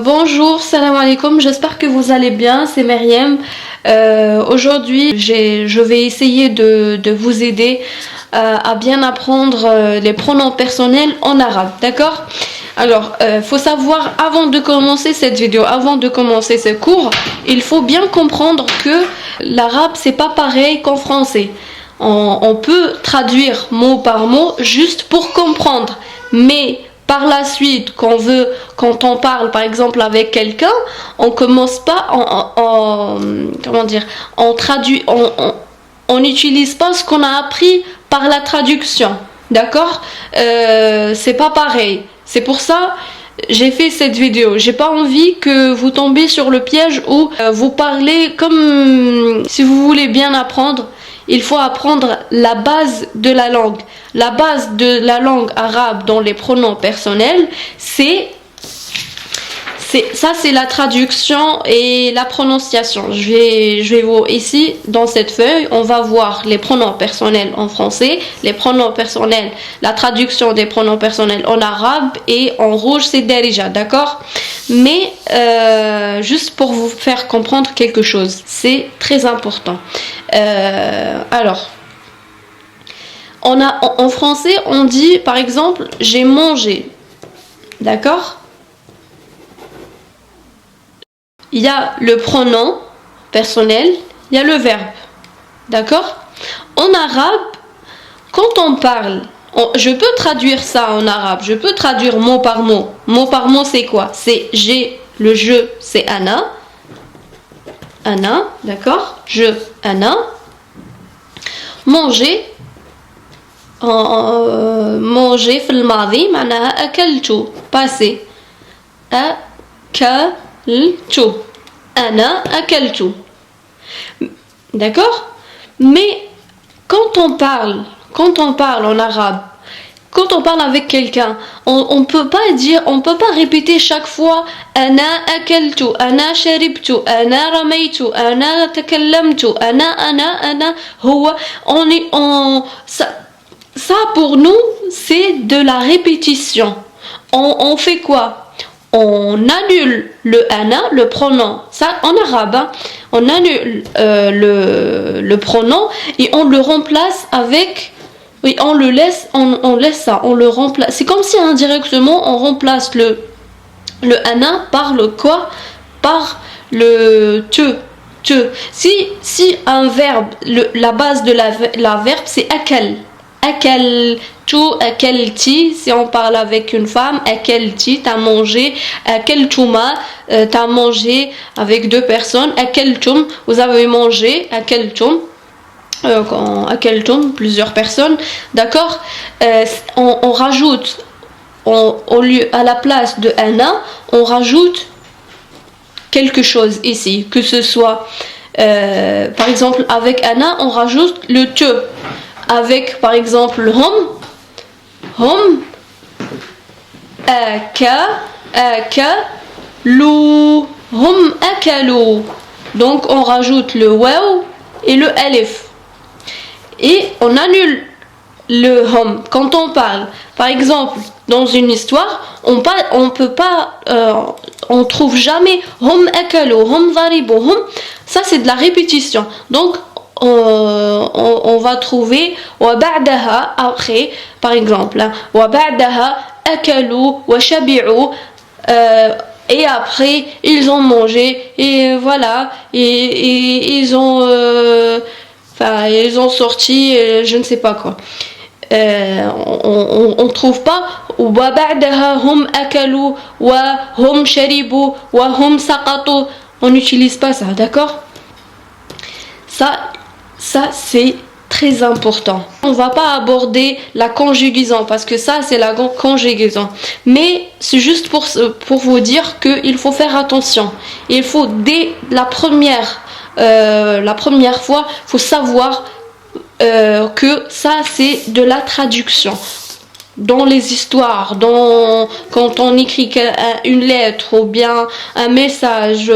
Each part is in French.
Bonjour, salam alaikum, j'espère que vous allez bien, c'est Myriam. Aujourd'hui, je vais essayer de vous aider à bien apprendre les pronoms personnels en arabe, d'accord? Alors, faut savoir, avant de commencer cette vidéo, avant de commencer ce cours, il faut bien comprendre que l'arabe, c'est pas pareil qu'en français. On peut traduire mot par mot juste pour comprendre, mais par la suite, quand on parle par exemple avec quelqu'un, on commence pas comment dire, on n'utilise pas ce qu'on a appris par la traduction, d'accord? C'est pas pareil. C'est pour ça j'ai fait cette vidéo. J'ai pas envie que vous tombiez sur le piège où vous parlez comme si vous voulez bien apprendre. Il faut apprendre la base de la langue. La base de la langue arabe dans les pronoms personnels, c'est la traduction et la prononciation. Je vais vous ici dans cette feuille, on va voir les pronoms personnels en français, les pronoms personnels, la traduction des pronoms personnels en arabe et en rouge c'est darija, d'accord? Mais juste pour vous faire comprendre quelque chose, c'est très important. Alors, en français, on dit par exemple j'ai mangé, d'accord? Il y a le pronom personnel, il y a le verbe, d'accord? En arabe, quand on parle, je peux traduire ça en arabe, je peux traduire mot par mot. Mot par mot, c'est quoi? C'est j'ai, le je, c'est ana. Ana, d'accord? Je, ana. Manger, manger في الماضي معناها أكلت passé. أكلت أنا أكلت. D'accord? Mais quand on parle en arabe, quand on parle avec quelqu'un, on peut pas dire, on peut pas répéter chaque fois أنا أكلت أنا شربت أنا رميت أنا تكلمت أنا هو ça pour nous c'est de la répétition. On fait quoi? On annule le ana, le pronom, ça en arabe, hein, on annule le pronom et on le remplace avec, oui, on laisse ça, on le remplace. C'est comme si indirectement on remplace le ana par le quoi? Par le te. Si un verbe, la base de la verbe c'est akal. Akaltu, akalti, si on parle avec une femme, akalti, t'as mangé, akaltuma, t'as mangé avec deux personnes, akaltum, vous avez mangé, akaltum, akaltum, plusieurs personnes, d'accord? On rajoute, au lieu, à la place de ana, on rajoute quelque chose ici, que ce soit, par exemple, avec ana, on rajoute le te. Avec par exemple hum, akalu, hum akalu. Donc on rajoute le waw et le alif. Et on annule le hum quand on parle. Par exemple, dans une histoire, on peut pas, on trouve jamais hum akalu, hum zaribu, hum. Ça c'est de la répétition. Donc on va trouver وبعدها après par exemple وبعدها أكلوا وشبعوا et après ils ont mangé et voilà et ils ont ils ont sorti je ne sais pas quoi. On trouve pas وبعدها هم أكلوا وهم شربوا وهم سقطوا, on n'utilise pas ça, d'accord? Ça c'est très important. On va pas aborder la conjugaison parce que ça c'est la conjugaison. Mais c'est juste pour vous dire qu'il faut faire attention. Il faut dès la première fois, faut savoir que ça c'est de la traduction. Dans les histoires, quand on écrit une lettre ou bien un message,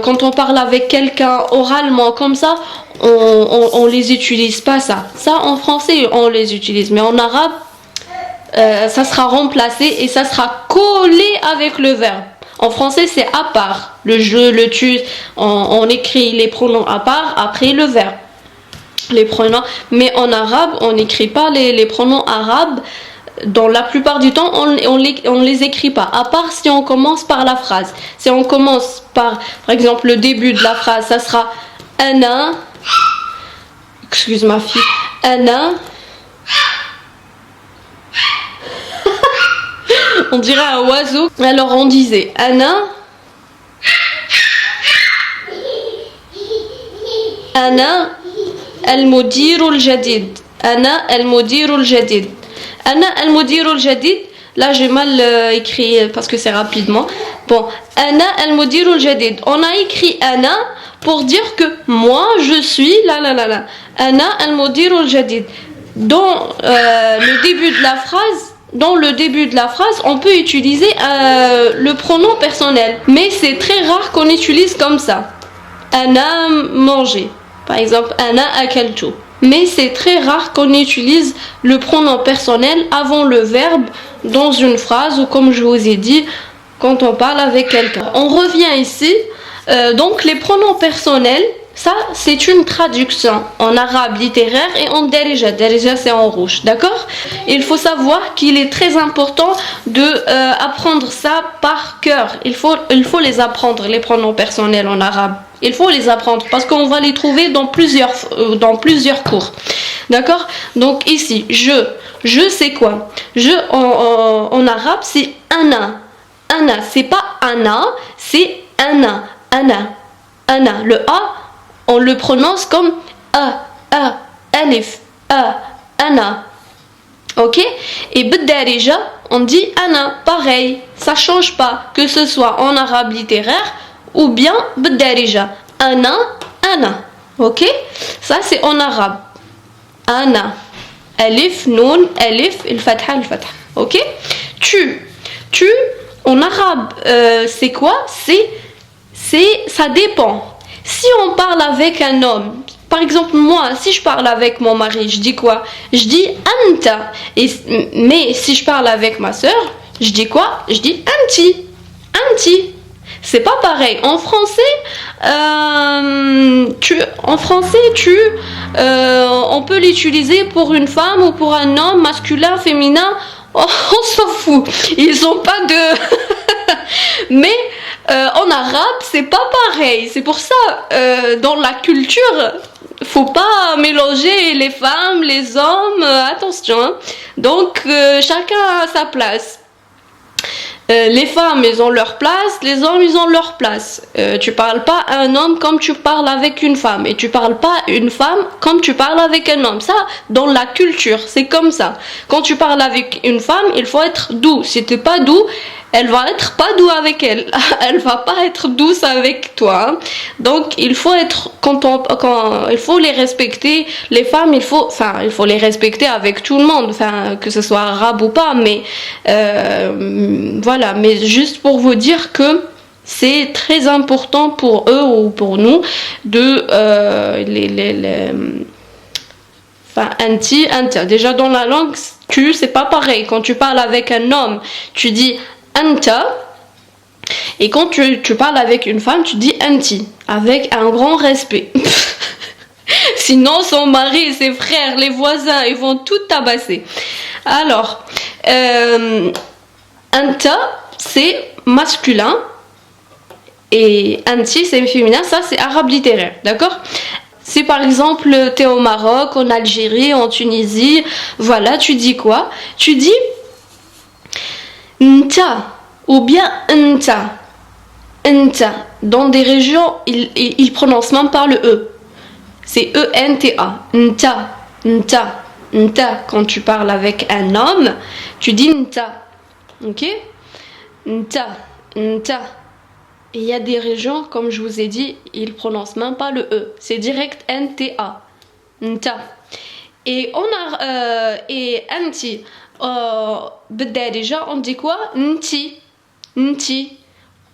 quand on parle avec quelqu'un oralement comme ça, on les utilise pas ça. Ça en français on les utilise, mais en arabe ça sera remplacé et ça sera collé avec le verbe. En français, c'est à part. Le je, le tu, on écrit les pronoms à part après le verbe. Les pronoms, mais en arabe, on n'écrit pas les pronoms arabes. Dans la plupart du temps, on les écrit pas. À part si on commence par la phrase. Si on commence par exemple, le début de la phrase, ça sera ana. Excuse ma fille. Ana. On dirait un oiseau. Alors on disait ana. Ana al-mudir al-jadid. Ana al-mudir al-jadid. Ana al-mudir al-jadid. Là j'ai mal écrit parce que c'est rapidement. Bon, ana al-mudir al-jadid. On a écrit ana pour dire que moi je suis la. Ana al-mudir al-jadid. Dans le début de la phrase, on peut utiliser le pronom personnel, mais c'est très rare qu'on utilise comme ça. Ana manger, par exemple, ana akaltu. Mais c'est très rare qu'on utilise le pronom personnel avant le verbe dans une phrase ou comme je vous ai dit, quand on parle avec quelqu'un. On revient ici. Donc les pronoms personnels, ça c'est une traduction en arabe littéraire et en darija. Darija c'est en rouge, d'accord? Il faut savoir qu'il est très important de apprendre ça par cœur. Il faut les apprendre, les pronoms personnels en arabe. Il faut les apprendre parce qu'on va les trouver dans plusieurs cours. D'accord? Donc ici, je c'est quoi? Je en arabe c'est ana. Ana, c'est pas ana, c'est ana. Ana. Le A, on le prononce comme alif, ana. Ok? Et b'darija, on dit ana, pareil, ça change pas, que ce soit en arabe littéraire ou bien b'darija. Ana. Ok? Ça c'est en arabe. Ana. Alif, noun, alif, il-fatha. Ok? Tu, en arabe, c'est quoi? Ça dépend. Si on parle avec un homme, par exemple moi, si je parle avec mon mari, je dis quoi? Je dis anta. Mais si je parle avec ma soeur, je dis quoi? Je dis anti. C'est pas pareil. En français, on peut l'utiliser pour une femme ou pour un homme, masculin, féminin. Oh, on s'en fout. Ils ont pas de. Mais en arabe, c'est pas pareil. C'est pour ça, dans la culture, faut pas mélanger les femmes, les hommes. Attention. Hein. Donc, chacun a sa place. Les femmes, ils ont leur place, les hommes, ils ont leur place. Tu parles pas à un homme comme tu parles avec une femme. Et tu parles pas à une femme comme tu parles avec un homme. Ça, dans la culture, c'est comme ça. Quand tu parles avec une femme, il faut être doux. Si t'es pas doux, elle va être pas doux avec elle. Elle va pas être douce avec toi. Hein. Donc, il faut être, il faut les respecter. Les femmes, il faut les respecter avec tout le monde. Enfin, que ce soit arabe ou pas. Mais, voilà. Mais juste pour vous dire que c'est très important pour eux ou pour nous de, anti. Déjà, dans la langue, c'est pas pareil. Quand tu parles avec un homme, tu dis anta, et quand tu parles avec une femme, tu dis anti, avec un grand respect. Sinon, son mari, ses frères, les voisins, ils vont tout tabasser. Alors, anta, c'est masculin, et anti, c'est féminin. Ça, c'est arabe littéraire, d'accord? Si par exemple, tu es au Maroc, en Algérie, en Tunisie, voilà, tu dis quoi? Tu dis nta ou bien nta. Dans des régions, ils prononcent même pas le E. C'est E-N-T-A. Nta. Quand tu parles avec un homme, tu dis nta. Ok? Nta. Et il y a des régions, comme je vous ai dit, ils prononcent même pas le E. C'est direct N-T-A. Nta. Et anti. Déjà, on dit quoi? Nti.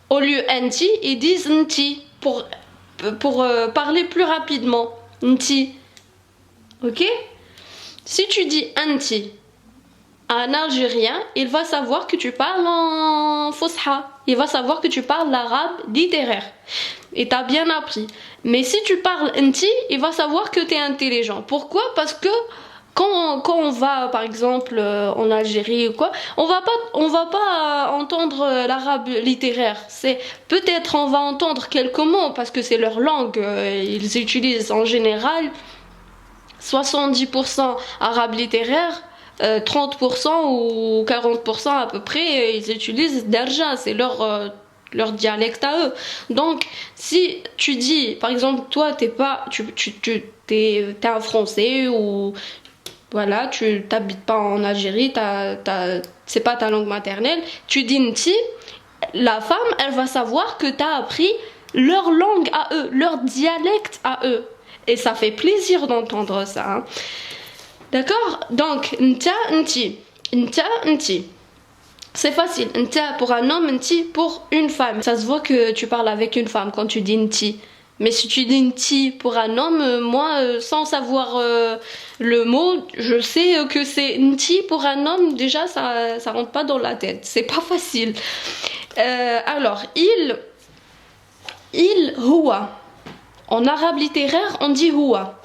Au lieu anti, ils disent nti pour parler plus rapidement. Nti. Ok? Si tu dis anti, Un Algérien, il va savoir que tu parles en Fosha. Il va savoir que tu parles l'arabe littéraire. Et t'as bien appris. Mais si tu parles Nti, il va savoir que t'es intelligent. Pourquoi? Parce que quand on va, par exemple, en Algérie ou quoi, on va pas entendre l'arabe littéraire. C'est peut-être on va entendre quelques mots parce que c'est leur langue. Ils utilisent en général 70% arabe littéraire. 30% ou 40% à peu près, ils utilisent Darja, c'est leur dialecte à eux. Donc, si tu dis, par exemple, toi, t'es un Français ou voilà, tu t'habites pas en Algérie, c'est pas ta langue maternelle, tu dis Nti, la femme, elle va savoir que t'as appris leur langue à eux, leur dialecte à eux. Et ça fait plaisir d'entendre ça. Hein. D'accord? Donc, Nta, Nti. Nta, Nti. C'est facile. Nta pour un homme, Nti pour une femme. Ça se voit que tu parles avec une femme quand tu dis Nti. Mais si tu dis Nti pour un homme, moi, sans savoir le mot, je sais que c'est Nti pour un homme. Déjà, ça rentre pas dans la tête. C'est pas facile. Alors, il, huwa. En arabe littéraire, on dit huwa.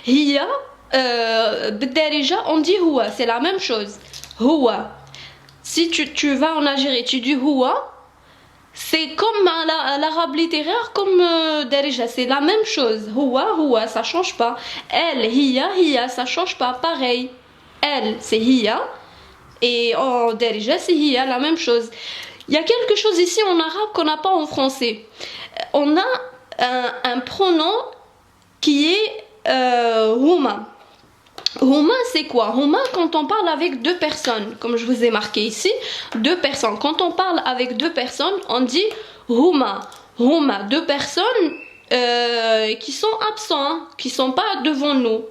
Hiya, بالدارجة, on dit huwa. C'est la même chose. Huwa. Si tu vas en Algérie, tu dis huwa. C'est comme l'arabe littéraire, comme Darija, c'est la même chose. Huwa, ça change pas. Elle, hiya, ça change pas. Pareil. Elle, c'est hiya. Et en Darija, c'est hiya, la même chose. Il y a quelque chose ici en arabe qu'on n'a pas en français. On a un pronom qui est huma. Huma, c'est quoi? Huma, quand on parle avec deux personnes, comme je vous ai marqué ici, deux personnes. Quand on parle avec deux personnes, on dit huma. Huma, deux personnes qui sont absents, hein, qui sont pas devant nous.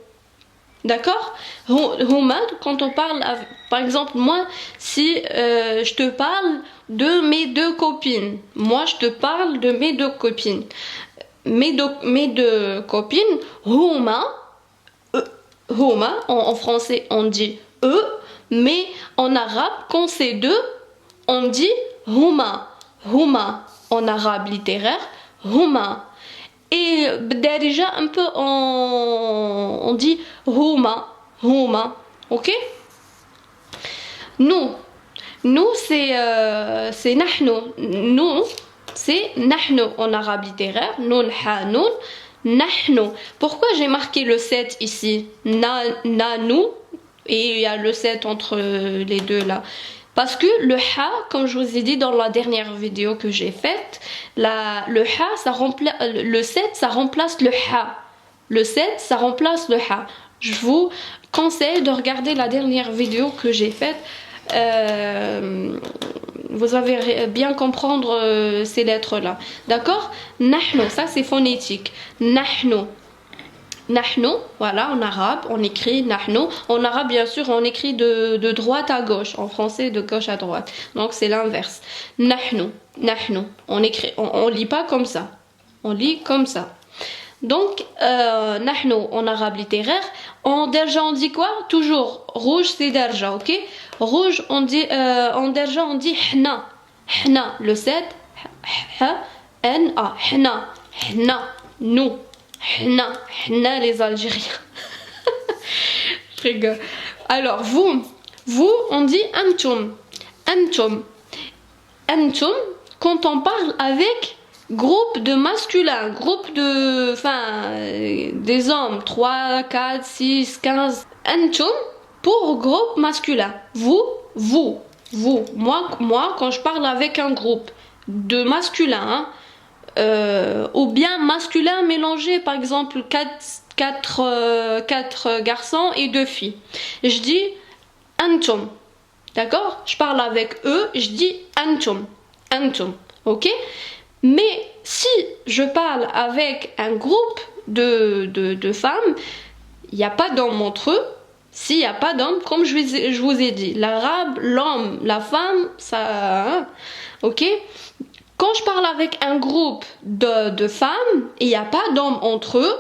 D'accord? Huma, quand on parle, par exemple, moi, si je te parle de mes deux copines, moi je te parle de mes deux copines. Mes deux copines, huma. Huma, en français on dit eux, mais en arabe, quand c'est deux, on dit huma. Huma, en arabe littéraire, huma. Et déjà un peu on dit huma. Ok? Nous c'est nahnu. Nous, c'est nahnu en arabe littéraire. Nun, ha, nun. Nahnu. Pourquoi j'ai marqué le 7 ici? Nanu. Et il y a le 7 entre les deux là. Parce que le ha, comme je vous ai dit dans la dernière vidéo que j'ai faite, le ha, le 7, ça remplace le ha. Le 7, ça remplace le ha. Je vous conseille de regarder la dernière vidéo que j'ai faite. Vous allez bien comprendre ces lettres là, d'accord? Nahnu, ça c'est phonétique. Nahnu, voilà, en arabe on écrit nahnu. En arabe bien sûr on écrit de droite à gauche, en français de gauche à droite, donc c'est l'inverse. Nahnu, on lit pas comme ça, on lit comme ça. Donc nahnu en arabe littéraire. En darja on dit quoi? Toujours rouge, c'est darja, ok? Rouge on dit en darja on dit hna. Hna, le 7, H-N-A, hna, nous, hna les Algériens. Je rigole. Alors vous on dit antum. Quand on parle avec groupe de masculin, groupe de, des hommes, 3, 4, 6, 15. Antum pour groupe masculin. Vous. Moi, quand je parle avec un groupe de masculin, ou bien masculin mélangé, par exemple 4 garçons et 2 filles, je dis antum. D'accord? Je parle avec eux, je dis antum. Ok? Mais si je parle avec un groupe de femmes, il n'y a pas d'homme entre eux. S'il n'y a pas d'homme, comme je vous ai dit, l'arabe, l'homme, la femme, ça... Hein, ok? Quand je parle avec un groupe de femmes, il n'y a pas d'homme entre eux.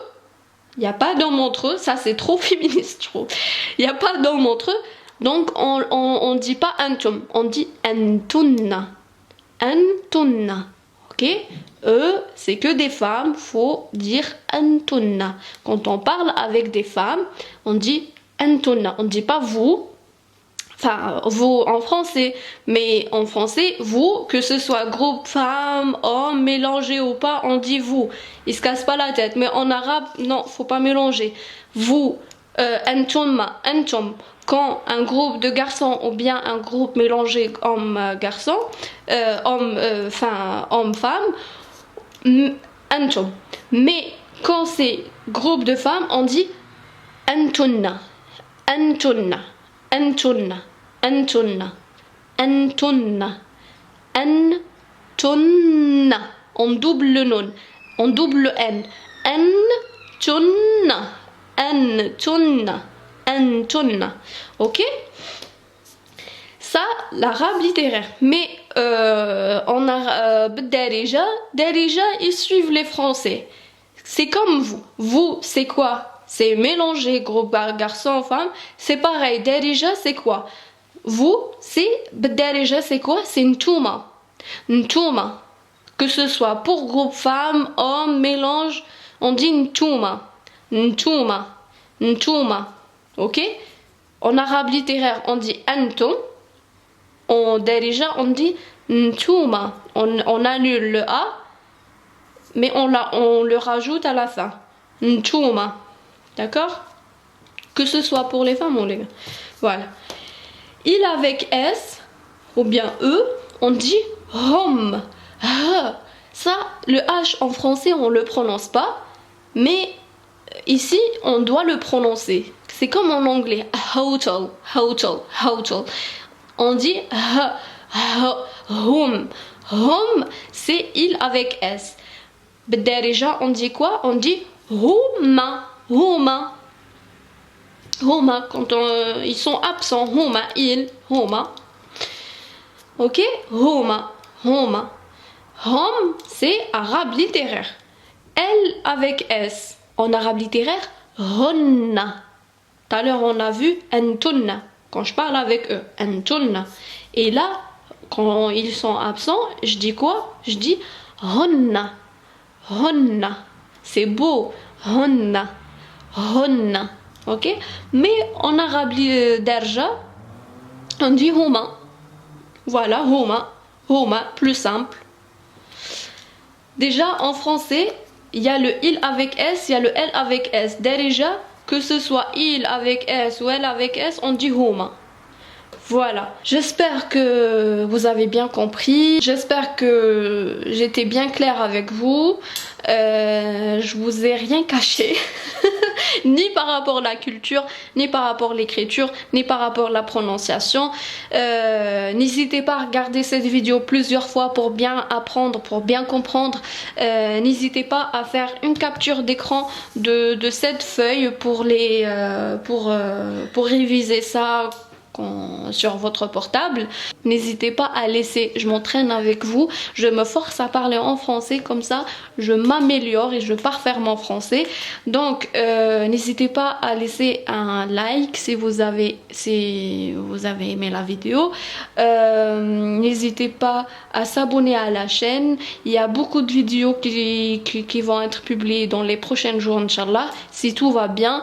Ça c'est trop féministe, je trouve. Il n'y a pas d'homme entre eux. Donc on dit pas antum, on dit antunna. Antunna. Ok? Eux, c'est que des femmes, faut dire antunna. Quand on parle avec des femmes, on dit antunna. On ne dit pas vous. Enfin, vous en français, mais en français, vous, que ce soit groupe, femme, homme, mélangé ou pas, on dit vous. Ils se cassent pas la tête. Mais en arabe, non, faut pas mélanger. Vous, antumma, antum. Quand un groupe de garçons ou bien un groupe mélangé homme-garçon, homme-femme, antum. Mais quand c'est groupe de femmes, on dit antunna, antunna, antunna, antunna, antunna, antunna. On double le nun, on double le n. Antunna, antunna, antunna. Ok? Ça, l'arabe littéraire. Mais en arabe, darija, ils suivent les français. C'est comme vous. Vous, c'est quoi? C'est mélanger groupe garçon, femme. C'est pareil. Darija, c'est quoi? Vous, c'est darija, c'est quoi? C'est ntouma. Ntouma. Que ce soit pour groupe femme, homme, mélange, on dit ntouma. Ntouma. Ntouma. Ok? En arabe littéraire, on dit antum. En darija, on dit ntouma. On annule le a, mais on le rajoute à la fin. Ntouma. D'accord? Que ce soit pour les femmes ou les gars. Voilà. Il avec S, ou bien E, on dit hom. Ça, le H en français, on ne le prononce pas, mais ici, on doit le prononcer. C'est comme en anglais. Hotel, hotel, hotel. On dit home. Home, c'est il avec S. Déjà, on dit quoi? On dit huma. Huma. Huma, quand ils sont absents. Huma, il. Huma. Ok? Huma. Huma. Hom, c'est arabe littéraire. L avec S. En arabe littéraire, honna. Tout à l'heure, on a vu antunna. Quand je parle avec eux, antunna. Et là, quand ils sont absents, je dis quoi? Je dis honna. Honna. C'est beau. Honna. Honna. Ok? Mais en arabe darja, on dit huma. Voilà, huma. Huma, plus simple. Déjà, en français, il y a le il avec S, il y a le L avec S. Déjà, que ce soit il avec S ou elle avec S, on dit huma. Voilà. J'espère que vous avez bien compris. J'espère que j'étais bien claire avec vous. Je vous ai rien caché. Ni par rapport à la culture, ni par rapport à l'écriture, ni par rapport à la prononciation. N'hésitez pas à regarder cette vidéo plusieurs fois pour bien apprendre, pour bien comprendre. N'hésitez pas à faire une capture d'écran de cette feuille pour réviser ça sur votre portable. N'hésitez pas à laisser, je m'entraîne avec vous, je me force à parler en français, comme ça je m'améliore et je pars faire mon français. Donc n'hésitez pas à laisser un like si vous avez aimé la vidéo. N'hésitez pas à s'abonner à la chaîne. Il y a beaucoup de vidéos qui vont être publiées dans les prochains jours, Inch'Allah, si tout va bien.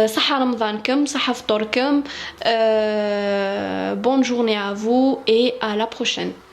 صحة رمضانكم صحة فطوركم bonne journée à vous et à la prochaine.